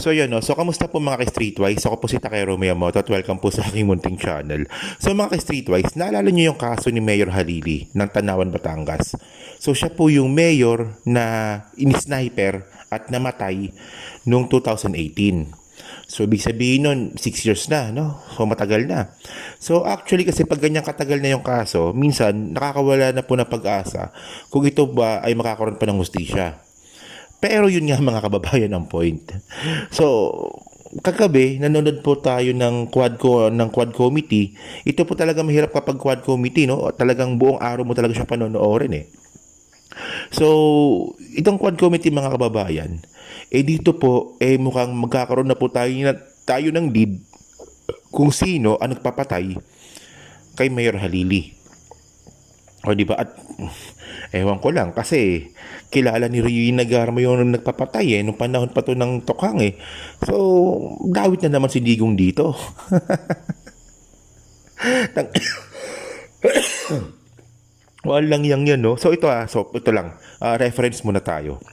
So yun, no? So kamusta po mga ka-Streetwise? Ako po si Takero Miyamoto at welcome po sa aking munting channel. So mga ka-Streetwise, naalala niyo yung kaso ni Mayor Halili ng Tanawan, Batangas? So siya po yung mayor na in-sniper at namatay noong 2018. So ibig sabihin nun, 6 years na, no? So matagal na. So actually kasi pag ganyan katagal na yung kaso, minsan nakakawala na po ng pag-asa kung ito ba ay makakaroon pa ng hustisya. Pero yun nga mga kababayan ang point. So, kagabi, nanonood po tayo ng quad committee. Ito po talaga mahirap kapag quad committee, no? Talagang buong araw mo talaga siya panonoorin eh. So, itong quad committee mga kababayan, dito po mukhang magkakaroon na po tayo ng lead kung sino ang nagpapatay kay Mayor Halili. O di ba? At ewan ko lang kasi kilala ni Rio Nagarmo yung nagpapatay nung panahon pa to ng Tokhang eh. So, dawit na naman si Digong dito. Walang yang yan, no? So ito lang. Reference muna tayo.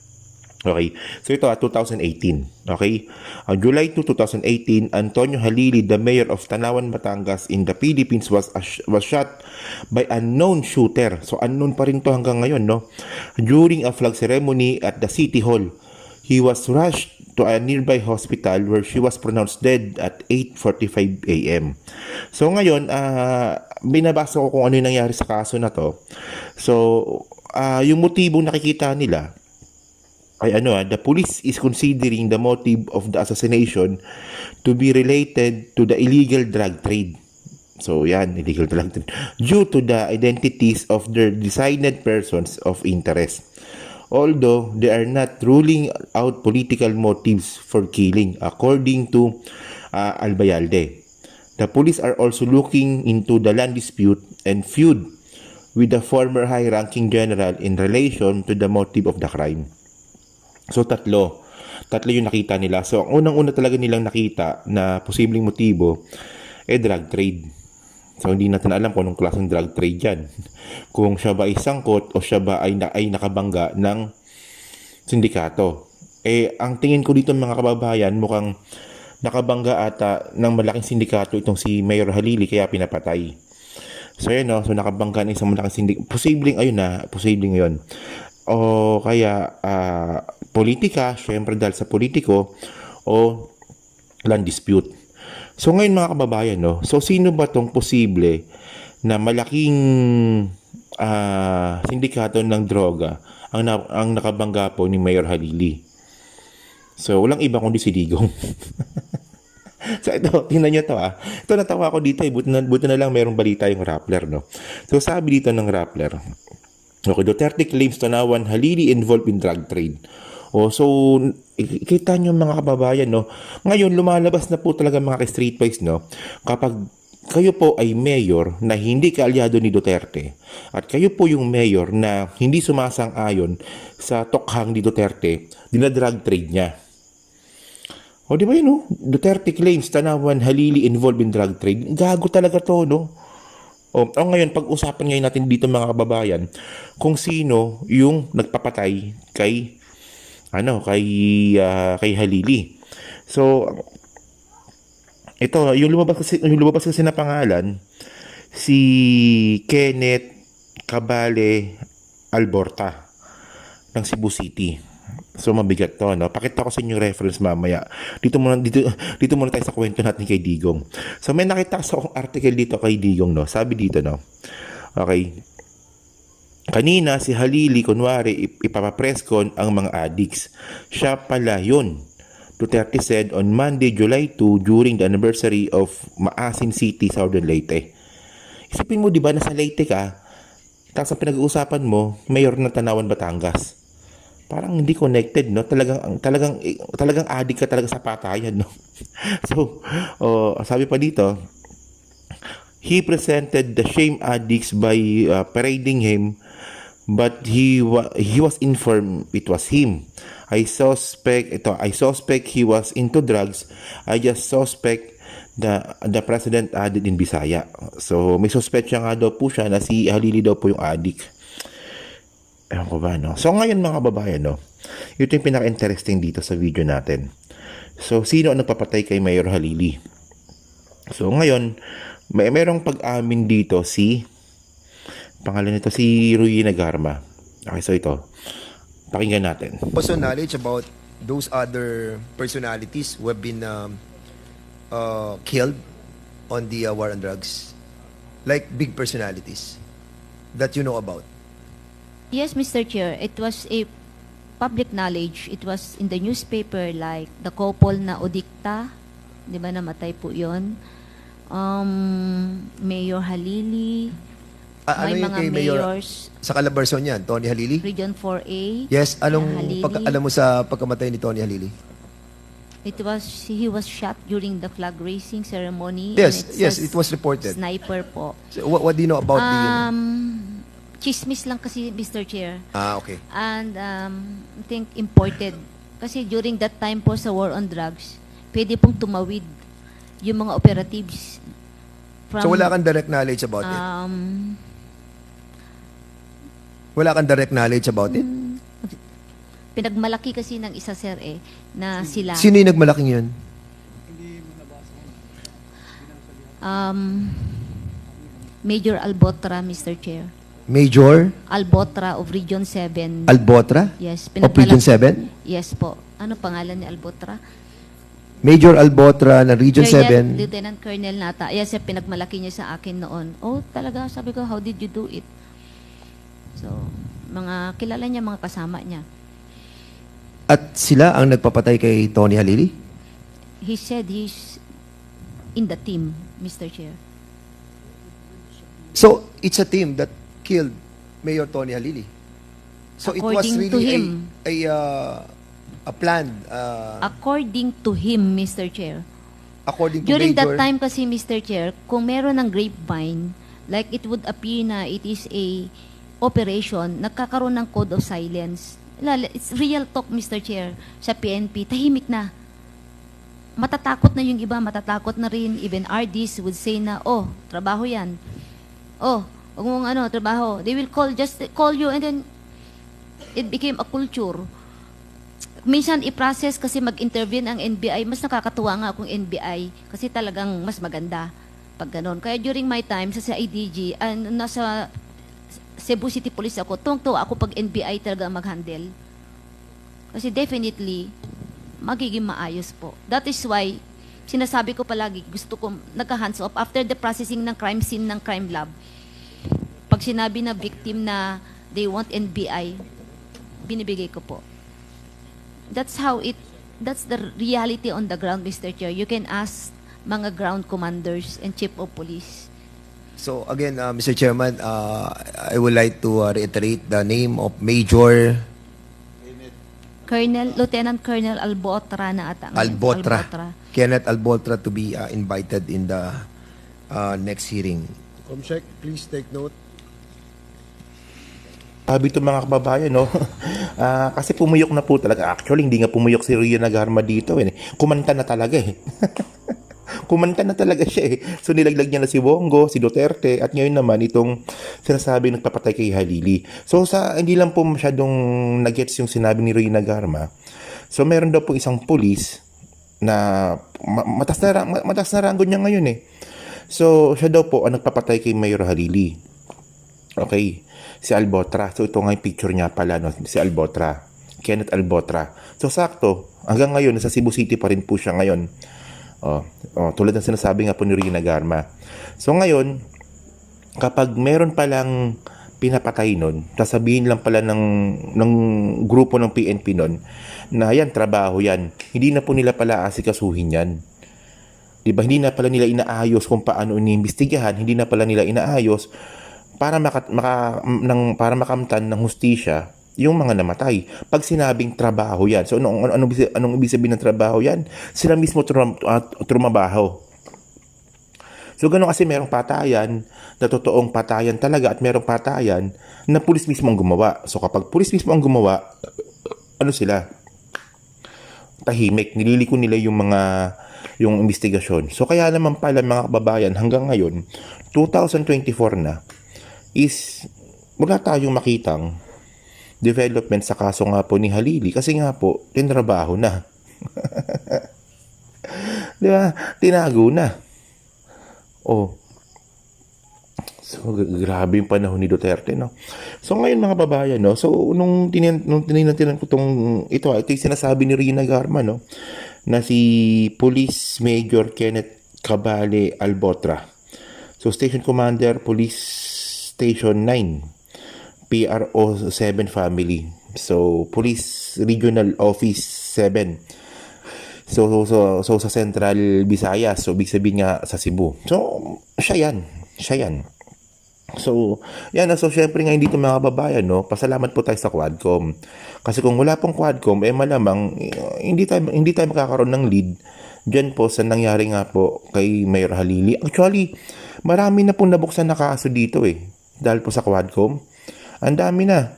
Okay. So ito 2018. Okay. July 2, 2018, Antonio Halili, the mayor of Tanawan, Batangas in the Philippines was shot by unknown shooter. So unknown pa rin to hanggang ngayon, no? During a flag ceremony at the City Hall. He was rushed to a nearby hospital where she was pronounced dead at 8:45 a.m. So ngayon, binabasa ko kung ano yung nangyari sa kaso na to. So, yung motibong nakikita nila ay the police is considering the motive of the assassination to be related to the illegal drug trade. So yan, illegal drug trade. Due to the identities of their designated persons of interest. Although they are not ruling out political motives for killing, according to Albayalde. The police are also looking into the land dispute and feud with the former high-ranking general in relation to the motive of the crime. So tatlo yung nakita nila. So ang unang-una talaga nilang nakita na posibleng motibo drug trade. So hindi natin alam kung anong klaseng drug trade yan. Kung siya ba ay sangkot o siya ba ay nakabangga ng sindikato. Ang tingin ko dito mga kababayan, mukhang nakabangga ata ng malaking sindikato itong si Mayor Halili kaya pinapatay. So yun, no? So nakabangga ng isang malaking sindikato. Posibleng yun. O kaya politika, syempre dahil sa politiko o land dispute. So ngayon mga kababayan, no? So sino ba tong posible na malaking sindikato ng droga ang nakabangga po ni Mayor Halili? So walang iba kundi si Digong. So ito, tingnan nyo to Ito natawa ako dito buti na lang merong balita yung Rappler, no? So sabi dito ng Rappler, okay, Duterte claims Tanawan Halili involved in drug trade. So kita nyo mga kababayan, no? Ngayon lumalabas na po talaga mga streetwise, no? Kapag kayo po ay mayor na hindi kaalyado ni Duterte at kayo po yung mayor na hindi sumasang-ayon sa tokhang ni Duterte, drug trade niya. O di ba yun, no? Duterte claims Tanawan Halili involved in drug trade. Gago talaga to, no? Ngayon, pag-usapan ngayon natin dito mga kababayan kung sino yung nagpapatay kay Halili. So ito, yung lumabas kasi na pangalan si Kenneth Cabale Alborta ng Cebu City. So mabigat to, no? Pakita ko sa inyo reference mamaya. Dito muna tayo sa kwento natin kay Digong. So may nakita sa akong article dito kay Digong, no? Sabi dito, no? Okay. Kanina si Halili kunwari ipapapreskon ang mga addicts. Siya pala yun. Duterte said on Monday, July 2 during the anniversary of Maasin City, Southern Leyte. Isipin mo, di ba, nasa Leyte ka, tapos ang pinag-uusapan mo, mayor ng Tanawan, Batangas. Parang hindi connected, no? Talagang addict ka talaga sa patayan, no? So, sabi pa dito, he presented the shame addicts by parading him, but he was informed it was him. I suspect he was into drugs. I just suspect the president added in Bisaya. So may suspect siya nga daw po siya na si Halili daw po yung addict. Ewan ko ba, no? So ngayon mga kababayan, no? Ito yung pinaka-interesting dito sa video natin. So, sino ang nagpapatay kay Mayor Halili? So, ngayon, merong pag-amin dito pangalan nito si Rui Nagarma. Okay, so ito. Pakinggan natin. Also knowledge about those other personalities who have been killed on the war on drugs, like big personalities that you know about. Yes, Mr. Chair, it was a public knowledge. It was in the newspaper, like the couple na Odikta, di ba, namatay po yun. Mayor Halili, Ano may yung mga kay Mayor mayors, sa Calabarzon yan, Tony Halili? Region 4A. Yes, anong Halili. alam mo sa pagkamatay ni Tony Halili? He was shot during the flag raising ceremony. Yes, and yes, says it was reported. Sniper po. So, what do you know about the... Chismis lang kasi, Mr. Chair. Okay. And I think imported. Kasi during that time po sa war on drugs, pwede pong tumawid yung mga operatives. So wala kang direct knowledge about it? Wala kang direct knowledge about it? Pinagmalaki kasi ng isa, sir, na sila. Sino yung nagmalaking yun? Major Albotra, Mr. Chair. Major Albotra of Region 7. Albotra? Yes. Of Region 7? Yes po. Ano pangalan ni Albotra? Major Albotra ng Region Colonel, 7. Lieutenant Colonel Nata. Yes, sir, pinagmalaki niya sa akin noon. Oh, talaga, sabi ko, how did you do it? So, kilala niya, mga kasama niya. At sila ang nagpapatay kay Tony Halili? He said he's in the team, Mr. Chair. So, it's a team that killed Mayor Tony Halili. So, it was According to really him. a planned, According to him, Mr. Chair. according to During Major. that time kasi, Mr. Chair, kung meron ng grapevine, like it would appear na it is a operation, nagkakaroon ng code of silence. It's real talk, Mr. Chair, sa PNP, tahimik na. Matatakot na yung iba, matatakot na rin. Even RDs would say na, oh, trabaho yan. Oh, huwag mong trabaho. They will just call you, and then it became a culture. Minsan i-process kasi mag-intervene ang NBI, mas nakakatuwa nga kung NBI kasi talagang mas maganda pag ganon. Kaya during my time sa CIDG, nasa Cebu City Police ako, tuwang-tuwa ako pag NBI talaga mag-handle. Kasi definitely, magiging maayos po. That is why, sinasabi ko palagi, gusto ko nagka-hands off after the processing ng crime scene ng crime lab. Pag sinabi na victim na they want NBI, binibigay ko po. That's the reality on the ground, Mr. Chair. You can ask mga ground commanders and chief of police. So, again, Mr. Chairman, I would like to reiterate the name of Major Lieutenant Colonel Albotra na ata. Albotra. Kenneth Albotra to be invited in the next hearing. Comsec, please take note. Sabi ito mga kababayan, no? Kasi pumuyok na po talaga. Actually, hindi nga pumuyok si Rui Nagarma dito. Kumanta na talaga Kumanta na talaga siya So nilaglag niya na si Bongo, si Duterte, at ngayon naman itong sinasabi nagpapatay kay Halili. So hindi lang po masyadong nagets yung sinabi ni Rui Nagarma. So meron daw po isang pulis na matas na ranggo niya ngayon So siya daw po ang nagpapatay kay Mayor Halili. Okay, si Albotra. So ito nga yung picture niya pala, no? Si Albotra, Kenneth Albotra. So sakto, hanggang ngayon nasa Cebu City pa rin po siya ngayon. Tulad ng sinasabi nga po ni Rui Nagarma. So ngayon, kapag meron palang pinapatay nun, sasabihin lang pala ng grupo ng PNP nun, na yan, trabaho yan. Hindi na po nila pala asikasuhin yan. Diba? Hindi na pala nila inaayos kung paano iniimbestigahan, hindi na pala nila inaayos para makamtan ng hustisya yung mga namatay. Pag sinabing trabaho yan. So, anong ibig sabihin ng trabaho yan? Sila mismo trumabaho. So, gano'n kasi merong patayan na totoong patayan talaga at merong patayan na pulis mismo ang gumawa. So, kapag pulis mismo ang gumawa, ano sila? Tahimik. Nililiko nila yung investigasyon. So, kaya naman pala mga kababayan, hanggang ngayon, 2024 na, is wala tayong makitang development sa kaso nga po ni Halili kasi nga po, tinrabaho na. Di ba? Tinago na. Oh. So, grabe yung panahon ni Duterte, no? So, ngayon mga babayan, no? So, nung tinan ko ito yung sinasabi ni Rina Garma, no? Na si Police Major Kenneth Cabale Albotra. So, Station Commander, Police Station 9, PRO 7 Family. So, Police Regional Office 7. So, sa Central Visayas. So, ibig sabihin nga sa Cebu. So, siya yan. So, yan. So, syempre ngayon dito mga babayan, no, pasalamat po tayo sa Quadcom. Kasi kung wala pong Quadcom, malamang hindi tayo makakaroon ng lead dyan po sa nangyari nga po kay Mayor Halili. Actually, marami na pong nabuksan na kaso dito dahil po sa Quadcom. Ang dami na.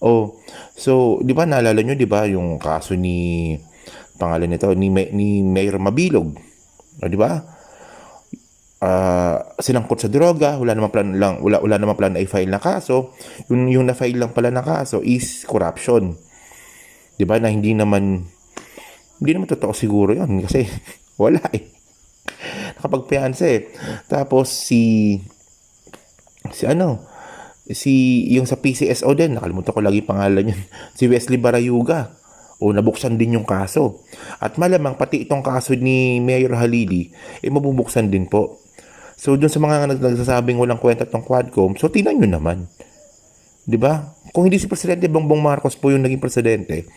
Oh, so, di ba naalala nyo, di ba, yung kaso ni pangalan nito, ni Mayor Mabilog. O, di ba? Sinangkot sa droga, wala namang plan na i-file na kaso. Yung na-file lang pala na kaso is corruption. 'Di ba? Na hindi naman totoo siguro 'yon kasi wala nakapagpiyansa Tapos yung sa PCSO din, nakalimutan ko lagi pangalan niyan. Si Wesley Barayuga. O nabuksan din yung kaso. At malamang pati itong kaso ni Mayor Halili mabubuksan din po. So, dun sa mga nagsasabing walang kwenta tong Quadcom, so tingnan nyo naman. 'Di ba? Kung hindi si Presidente Bongbong Marcos po yung naging presidente,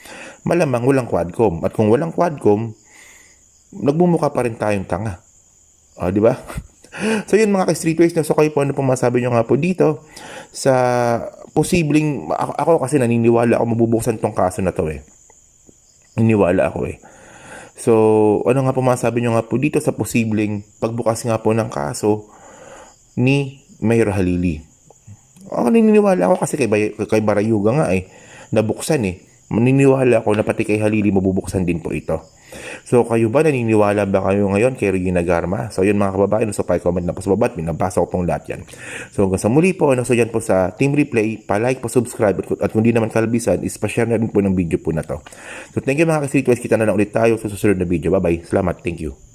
malamang walang Quadcom. At kung walang Quadcom, nagbumuka pa rin tayong tanga. 'Di ba? So, yun mga ka-streetways na. So, kayo po ano pong masabi nyo nga po dito sa posibleng, ako kasi naniniwala ako mabubuksan tong kaso na to Naniniwala ako So, ano nga po masabi nyo nga po dito sa posibleng pagbukas nga po ng kaso ni Mayor Halili? Naniniwala ako kasi kay Barayuga nga nabuksan Maniniwala ako na pati kay Halili mabubuksan din po ito. So, kayo ba naniniwala ba kayo ngayon kay Rina Garma? So, yun mga kababayan, so pa-comment na po sa baba at binabasa ko pong lahat yan. So, hanggang sa muli po, so yan po sa Team Replay, pa-like, pa-subscribe, at kung di naman kalbisan, is pa-share na rin po ng video po na to. So, thank you mga ka-streetwise, kita na lang ulit tayo sa susunod na video. Bye-bye. Salamat. Thank you.